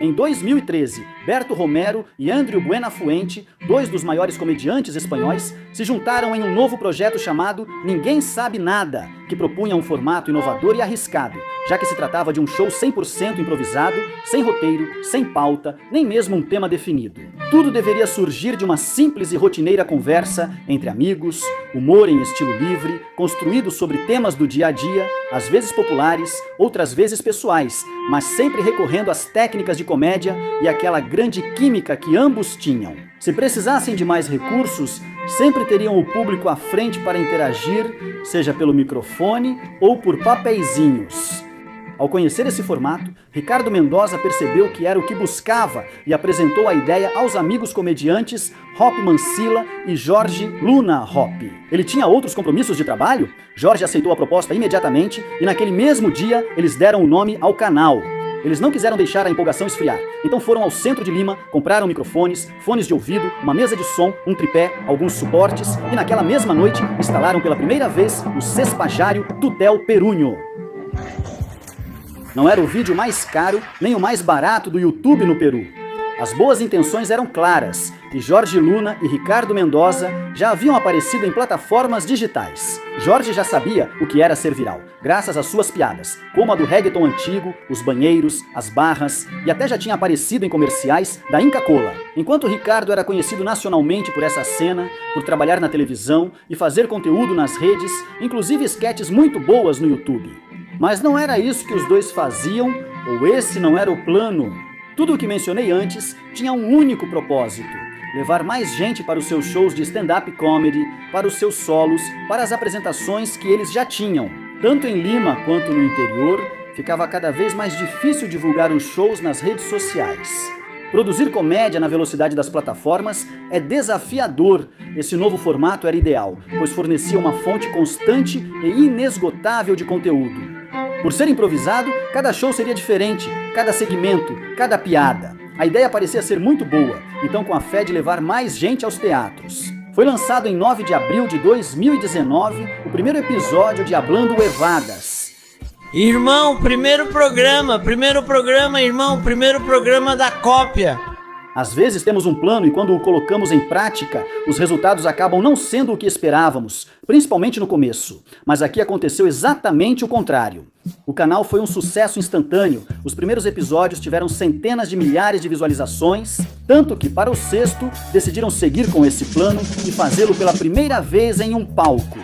Em 2013, Berto Romero e Andrew Buenafuente, dois dos maiores comediantes espanhóis, se juntaram em um novo projeto chamado Ninguém Sabe Nada, que propunha um formato inovador e arriscado, já que se tratava de um show 100% improvisado, sem roteiro, sem pauta, nem mesmo um tema definido. Tudo deveria surgir de uma simples e rotineira conversa entre amigos, humor em estilo livre, construído sobre temas do dia a dia, às vezes populares, outras vezes pessoais, mas sempre recorrendo às técnicas de comédia e àquela grande química que ambos tinham. Se precisassem de mais recursos, sempre teriam o público à frente para interagir, seja pelo microfone ou por papeizinhos. Ao conhecer esse formato, Ricardo Mendoza percebeu que era o que buscava e apresentou a ideia aos amigos comediantes Hop Mancilla e Jorge Luna Hop. Ele tinha outros compromissos de trabalho? Jorge aceitou a proposta imediatamente e naquele mesmo dia eles deram o nome ao canal. Eles não quiseram deixar a empolgação esfriar, então foram ao centro de Lima, compraram microfones, fones de ouvido, uma mesa de som, um tripé, alguns suportes e naquela mesma noite instalaram pela primeira vez o Sespajário Tutel Perunho. Não era o vídeo mais caro, nem o mais barato do YouTube no Peru. As boas intenções eram claras, e Jorge Luna e Ricardo Mendoza já haviam aparecido em plataformas digitais. Jorge já sabia o que era ser viral, graças às suas piadas, como a do reggaeton antigo, os banheiros, as barras, e até já tinha aparecido em comerciais da Inca Kola. Enquanto Ricardo era conhecido nacionalmente por essa cena, por trabalhar na televisão e fazer conteúdo nas redes, inclusive esquetes muito boas no YouTube. Mas não era isso que os dois faziam, ou esse não era o plano. Tudo o que mencionei antes tinha um único propósito: levar mais gente para os seus shows de stand-up comedy, para os seus solos, para as apresentações que eles já tinham. Tanto em Lima quanto no interior, ficava cada vez mais difícil divulgar os shows nas redes sociais. Produzir comédia na velocidade das plataformas é desafiador. Esse novo formato era ideal, pois fornecia uma fonte constante e inesgotável de conteúdo. Por ser improvisado, cada show seria diferente, cada segmento, cada piada. A ideia parecia ser muito boa, então com a fé de levar mais gente aos teatros. Foi lançado em 9 de abril de 2019 o primeiro episódio de Hablando Huevadas. Irmão, primeiro programa, irmão, primeiro programa da cópia. Às vezes temos um plano e quando o colocamos em prática, os resultados acabam não sendo o que esperávamos, principalmente no começo. Mas aqui aconteceu exatamente o contrário. O canal foi um sucesso instantâneo, os primeiros episódios tiveram centenas de milhares de visualizações, tanto que para o sexto decidiram seguir com esse plano e fazê-lo pela primeira vez em um palco.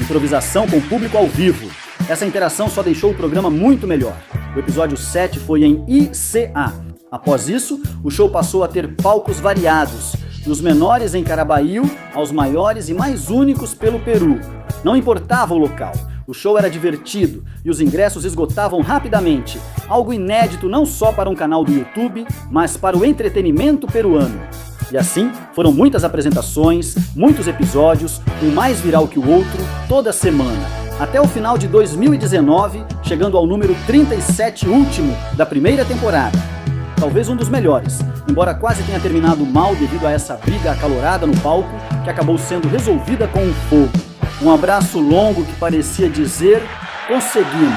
Improvisação com público ao vivo. Essa interação só deixou o programa muito melhor. O episódio 7 foi em ICA. Após isso, o show passou a ter palcos variados, dos menores em Carabaíu aos maiores e mais únicos pelo Peru. Não importava o local, o show era divertido e os ingressos esgotavam rapidamente, algo inédito não só para um canal do YouTube, mas para o entretenimento peruano. E assim, foram muitas apresentações, muitos episódios, um mais viral que o outro, toda semana. Até o final de 2019, chegando ao número 37 último da primeira temporada. Talvez um dos melhores, embora quase tenha terminado mal devido a essa briga acalorada no palco, que acabou sendo resolvida com um fogo. Um abraço longo que parecia dizer: conseguimos.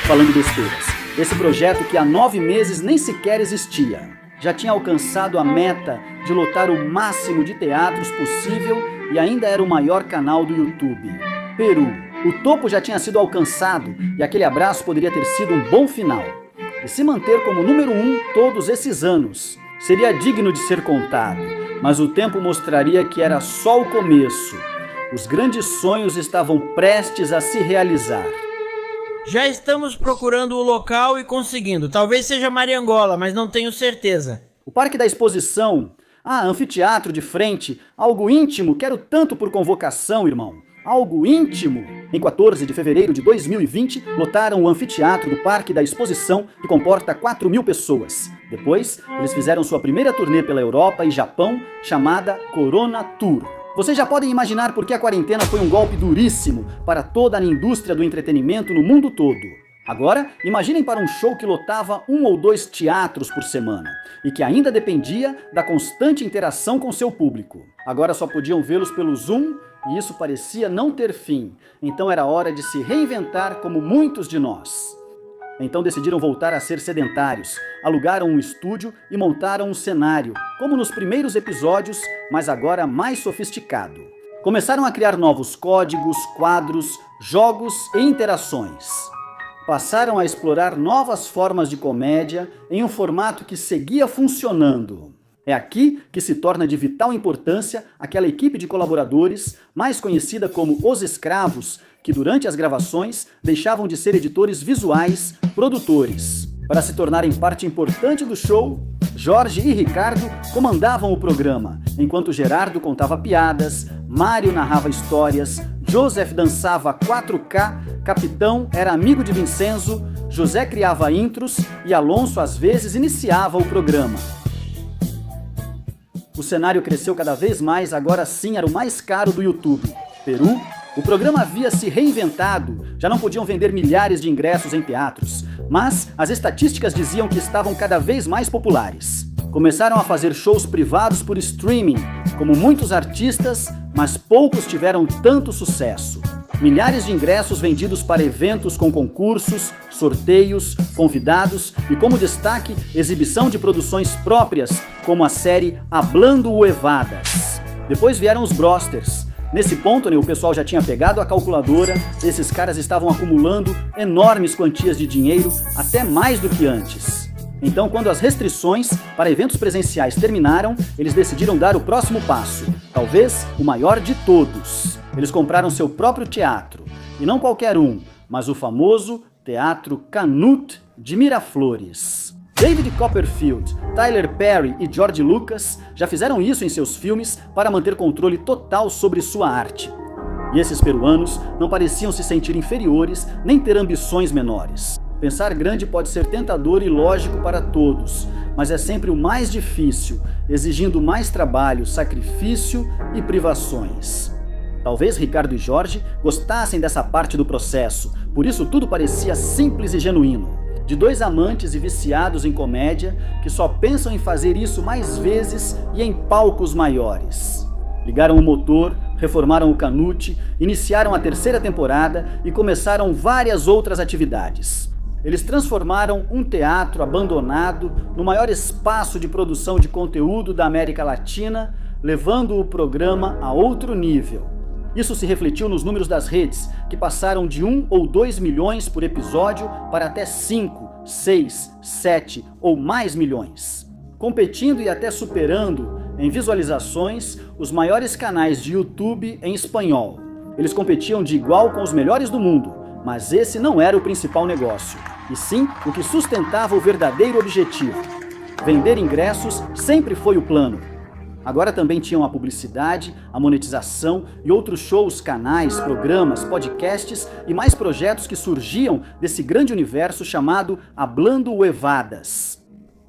Falando besteiras, esse projeto que há 9 meses nem sequer existia, já tinha alcançado a meta de lotar o máximo de teatros possível e ainda era o maior canal do YouTube. Peru. O topo já tinha sido alcançado e aquele abraço poderia ter sido um bom final. E se manter como número 1 todos esses anos seria digno de ser contado, mas o tempo mostraria que era só o começo. Os grandes sonhos estavam prestes a se realizar. Já estamos procurando o local e conseguindo. Talvez seja Mariangola, mas não tenho certeza. O Parque da Exposição. Anfiteatro de frente. Algo íntimo, quero tanto por convocação, irmão. Algo íntimo. Em 14 de fevereiro de 2020, lotaram o anfiteatro do Parque da Exposição, que comporta 4.000 pessoas. Depois, eles fizeram sua primeira turnê pela Europa e Japão, chamada Corona Tour. Vocês já podem imaginar por que a quarentena foi um golpe duríssimo para toda a indústria do entretenimento no mundo todo. Agora, imaginem para um show que lotava 1 ou 2 teatros por semana e que ainda dependia da constante interação com seu público. Agora só podiam vê-los pelo Zoom e isso parecia não ter fim, então era hora de se reinventar como muitos de nós. Então decidiram voltar a ser sedentários, alugaram um estúdio e montaram um cenário, como nos primeiros episódios, mas agora mais sofisticado. Começaram a criar novos códigos, quadros, jogos e interações. Passaram a explorar novas formas de comédia em um formato que seguia funcionando. É aqui que se torna de vital importância aquela equipe de colaboradores, mais conhecida como Os Escravos, que durante as gravações deixavam de ser editores visuais, produtores. Para se tornarem parte importante do show, Jorge e Ricardo comandavam o programa, enquanto Gerardo contava piadas, Mário narrava histórias, Joseph dançava 4K, Capitão era amigo de Vincenzo, José criava intros e Alonso às vezes iniciava o programa. O cenário cresceu cada vez mais, agora sim era o mais caro do YouTube. Peru, o programa havia se reinventado, já não podiam vender milhares de ingressos em teatros, mas as estatísticas diziam que estavam cada vez mais populares. Começaram a fazer shows privados por streaming, como muitos artistas, mas poucos tiveram tanto sucesso. Milhares de ingressos vendidos para eventos com concursos, sorteios, convidados e, como destaque, exibição de produções próprias, como a série Hablando Huevadas. Depois vieram os Brosters. Nesse ponto, o pessoal já tinha pegado a calculadora, esses caras estavam acumulando enormes quantias de dinheiro, até mais do que antes. Então, quando as restrições para eventos presenciais terminaram, eles decidiram dar o próximo passo, talvez o maior de todos. Eles compraram seu próprio teatro, e não qualquer um, mas o famoso Teatro Canut de Miraflores. David Copperfield, Tyler Perry e George Lucas já fizeram isso em seus filmes para manter controle total sobre sua arte. E esses peruanos não pareciam se sentir inferiores nem ter ambições menores. Pensar grande pode ser tentador e lógico para todos, mas é sempre o mais difícil, exigindo mais trabalho, sacrifício e privações. Talvez Ricardo e Jorge gostassem dessa parte do processo, por isso tudo parecia simples e genuíno. De dois amantes e viciados em comédia que só pensam em fazer isso mais vezes e em palcos maiores. Ligaram o motor, reformaram o Canute, iniciaram a terceira temporada e começaram várias outras atividades. Eles transformaram um teatro abandonado no maior espaço de produção de conteúdo da América Latina, levando o programa a outro nível. Isso se refletiu nos números das redes, que passaram de 1 ou 2 milhões por episódio para até 5, 6, 7 ou mais milhões. Competindo e até superando em visualizações os maiores canais de YouTube em espanhol. Eles competiam de igual com os melhores do mundo, mas esse não era o principal negócio, e sim o que sustentava o verdadeiro objetivo. Vender ingressos sempre foi o plano. Agora também tinham a publicidade, a monetização e outros shows, canais, programas, podcasts e mais projetos que surgiam desse grande universo chamado Hablando Huevadas.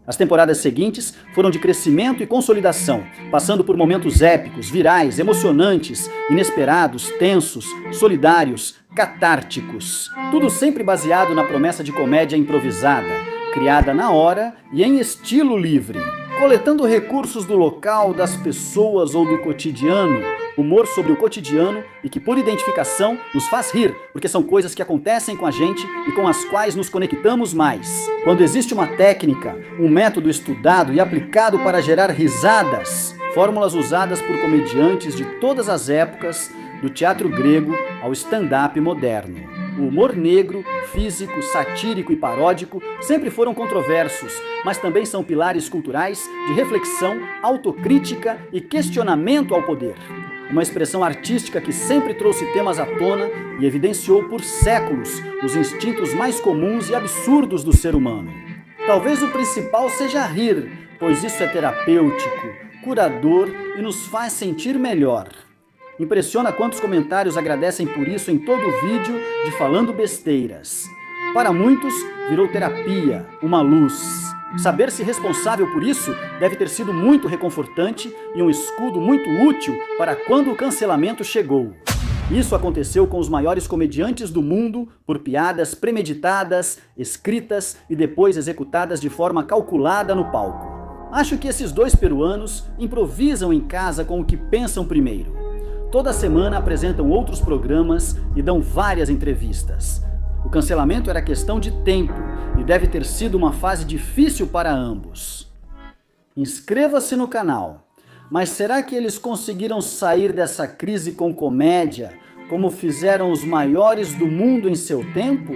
As temporadas seguintes foram de crescimento e consolidação, passando por momentos épicos, virais, emocionantes, inesperados, tensos, solidários, catárticos. Tudo sempre baseado na promessa de comédia improvisada, criada na hora e em estilo livre. Coletando recursos do local, das pessoas ou do cotidiano, humor sobre o cotidiano e que, por identificação, nos faz rir, porque são coisas que acontecem com a gente e com as quais nos conectamos mais. Quando existe uma técnica, um método estudado e aplicado para gerar risadas, fórmulas usadas por comediantes de todas as épocas, do teatro grego ao stand-up moderno. O humor negro, físico, satírico e paródico sempre foram controversos, mas também são pilares culturais de reflexão, autocrítica e questionamento ao poder. Uma expressão artística que sempre trouxe temas à tona e evidenciou por séculos os instintos mais comuns e absurdos do ser humano. Talvez o principal seja rir, pois isso é terapêutico, curador e nos faz sentir melhor. Impressiona quantos comentários agradecem por isso em todo o vídeo de Falando Besteiras. Para muitos, virou terapia, uma luz. Saber-se responsável por isso deve ter sido muito reconfortante e um escudo muito útil para quando o cancelamento chegou. Isso aconteceu com os maiores comediantes do mundo por piadas premeditadas, escritas e depois executadas de forma calculada no palco. Acho que esses dois peruanos improvisam em casa com o que pensam primeiro. Toda semana apresentam outros programas e dão várias entrevistas. O cancelamento era questão de tempo e deve ter sido uma fase difícil para ambos. Inscreva-se no canal. Mas será que eles conseguiram sair dessa crise com comédia, como fizeram os maiores do mundo em seu tempo?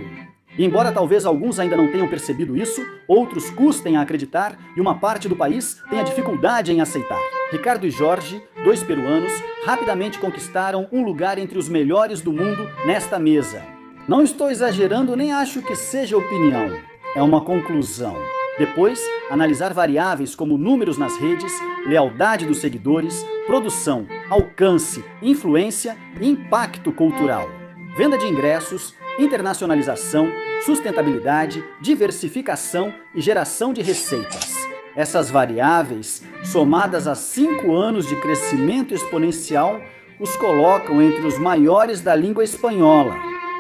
E embora talvez alguns ainda não tenham percebido isso, outros custem a acreditar e uma parte do país tenha dificuldade em aceitar. Ricardo e Jorge, 2 peruanos, rapidamente conquistaram um lugar entre os melhores do mundo nesta mesa. Não estou exagerando nem acho que seja opinião, é uma conclusão. Depois, analisar variáveis como números nas redes, lealdade dos seguidores, produção, alcance, influência e impacto cultural. Venda de ingressos, internacionalização, sustentabilidade, diversificação e geração de receitas. Essas variáveis, somadas a 5 anos de crescimento exponencial, os colocam entre os maiores da língua espanhola,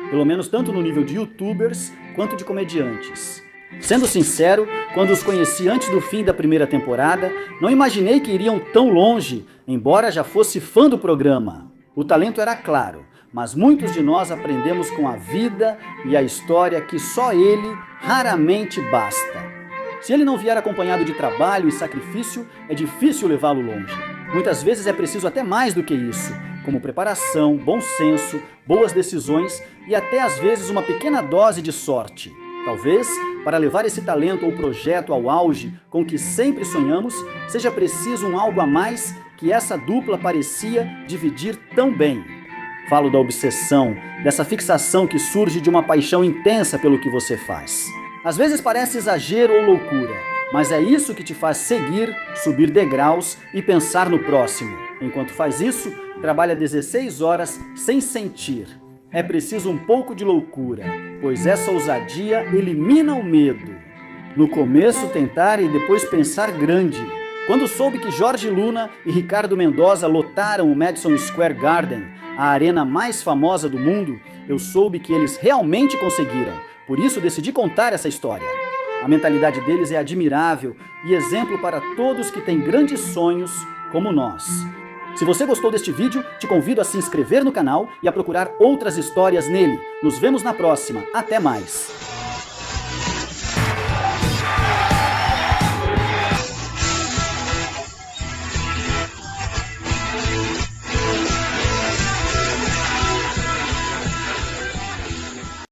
pelo menos tanto no nível de youtubers quanto de comediantes. Sendo sincero, quando os conheci antes do fim da primeira temporada, não imaginei que iriam tão longe, embora já fosse fã do programa. O talento era claro, mas muitos de nós aprendemos com a vida e a história que só ele raramente basta. Se ele não vier acompanhado de trabalho e sacrifício, é difícil levá-lo longe. Muitas vezes é preciso até mais do que isso, como preparação, bom senso, boas decisões e até às vezes uma pequena dose de sorte. Talvez, para levar esse talento ou projeto ao auge com que sempre sonhamos, seja preciso um algo a mais que essa dupla parecia dividir tão bem. Falo da obsessão, dessa fixação que surge de uma paixão intensa pelo que você faz. Às vezes parece exagero ou loucura, mas é isso que te faz seguir, subir degraus e pensar no próximo. Enquanto faz isso, trabalha 16 horas sem sentir. É preciso um pouco de loucura, pois essa ousadia elimina o medo. No começo tentar e depois pensar grande. Quando soube que Jorge Luna e Ricardo Mendoza lotaram o Madison Square Garden, a arena mais famosa do mundo, eu soube que eles realmente conseguiram. Por isso decidi contar essa história. A mentalidade deles é admirável e exemplo para todos que têm grandes sonhos como nós. Se você gostou deste vídeo, te convido a se inscrever no canal e a procurar outras histórias nele. Nos vemos na próxima. Até mais!